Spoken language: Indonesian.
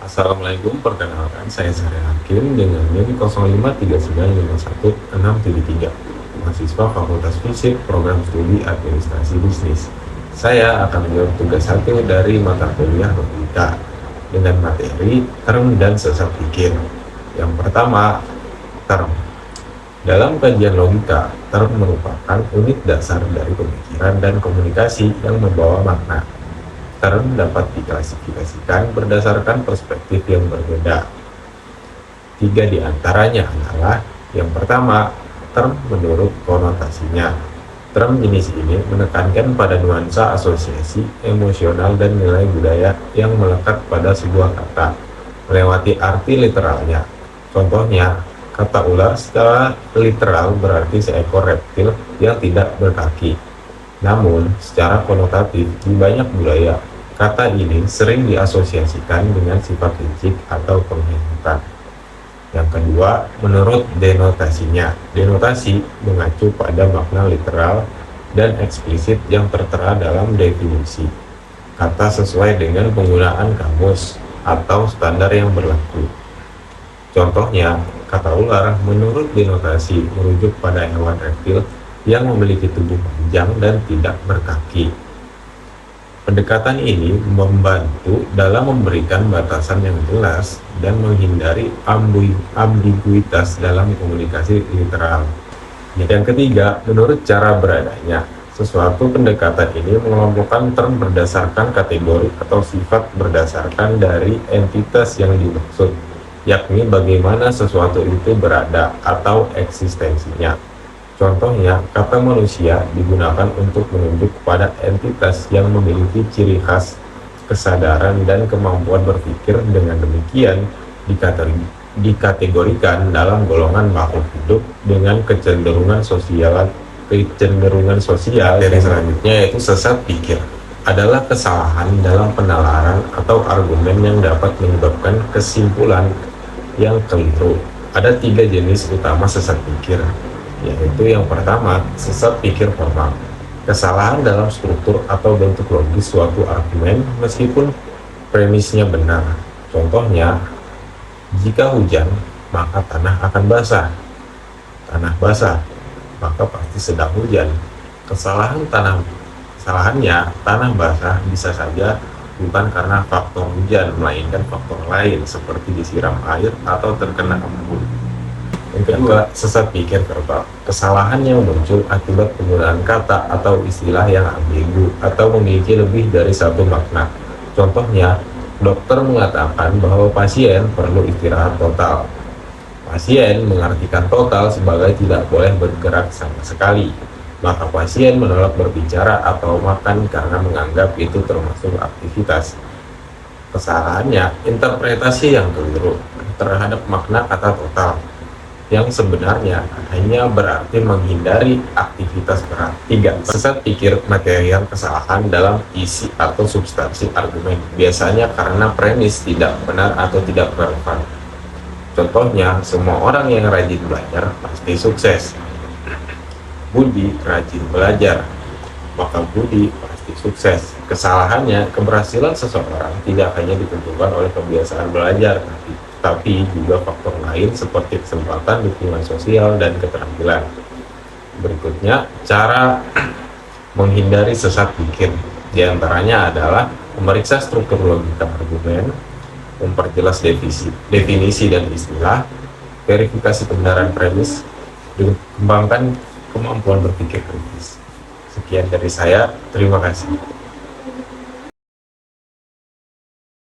Assalamualaikum, perkenalkan saya Sari Hakim dengan NIM 053951673, mahasiswa Fakultas Fisik Program Studi Administrasi Bisnis. Saya akan menjawab tugas satu dari mata kuliah logika dengan materi term dan sesat pikir. Yang pertama, term. Dalam kajian logika, term merupakan unit dasar dari pemikiran dan komunikasi yang membawa makna. Term dapat diklasifikasikan berdasarkan perspektif yang berbeda. Tiga di antaranya adalah: yang pertama, term menurut konotasinya. Term jenis ini menekankan pada nuansa asosiasi, emosional, dan nilai budaya yang melekat pada sebuah kata, melewati arti literalnya. Contohnya, kata ular secara literal berarti seekor reptil yang tidak berkaki. Namun, secara konotatif, di banyak budaya, kata ini sering diasosiasikan dengan sifat licik atau pengkhianatan. Yang kedua, menurut denotasinya. Denotasi mengacu pada makna literal dan eksplisit yang tertera dalam definisi kata sesuai dengan penggunaan kamus atau standar yang berlaku. Contohnya, kata ular menurut denotasi merujuk pada hewan reptil yang memiliki tubuh panjang dan tidak berkaki. Pendekatan ini membantu dalam memberikan batasan yang jelas dan menghindari ambiguitas dalam komunikasi literal. Yang ketiga, menurut cara beradanya. Sesuatu pendekatan ini mengelompokkan term berdasarkan kategori atau sifat berdasarkan dari entitas yang dimaksud, yakni bagaimana sesuatu itu berada atau eksistensinya. Contohnya, kata manusia digunakan untuk menunjuk kepada entitas yang memiliki ciri khas kesadaran dan kemampuan berpikir. Dengan demikian, dikategorikan dalam golongan makhluk hidup dengan kecenderungan sosial. Dari selanjutnya yaitu sesat pikir adalah kesalahan dalam penalaran atau argumen yang dapat menyebabkan kesimpulan yang keliru. Ada tiga jenis utama sesat pikir, yaitu yang pertama, sesat pikir formal. Kesalahan dalam struktur atau bentuk logis suatu argumen meskipun premisnya benar. Contohnya, jika hujan, maka tanah akan basah. Tanah basah, maka pasti sedang hujan. Kesalahannya, tanah basah bisa saja bukan karena faktor hujan, melainkan faktor lain seperti disiram air atau terkena embun. Yang kedua, sesat pikir verbal. Kesalahan yang muncul akibat penggunaan kata atau istilah yang ambigu atau memiliki lebih dari satu makna. Contohnya, dokter mengatakan bahwa pasien perlu istirahat total. Pasien mengartikan total sebagai tidak boleh bergerak sama sekali. Maka pasien menolak berbicara atau makan karena menganggap itu termasuk aktivitas. Kesalahannya, interpretasi yang keliru terhadap makna kata total, yang sebenarnya hanya berarti menghindari aktivitas berat. 3. Sesat pikir material. Kesalahan dalam isi atau substansi argumen, biasanya karena premis tidak benar atau tidak relevan. Contohnya, semua orang yang rajin belajar pasti sukses. Budi rajin belajar, maka Budi pasti sukses. Kesalahannya, keberhasilan seseorang tidak hanya ditentukan oleh kebiasaan belajar, tapi juga faktor lain seperti kesempatan, dukungan sosial, dan keterampilan. Berikutnya, cara menghindari sesat pikir. Di antaranya adalah memeriksa struktur logika argumen, memperjelas definisi dan istilah, verifikasi kebenaran premis, dan kembangkan kemampuan berpikir kritis. Sekian dari saya, terima kasih.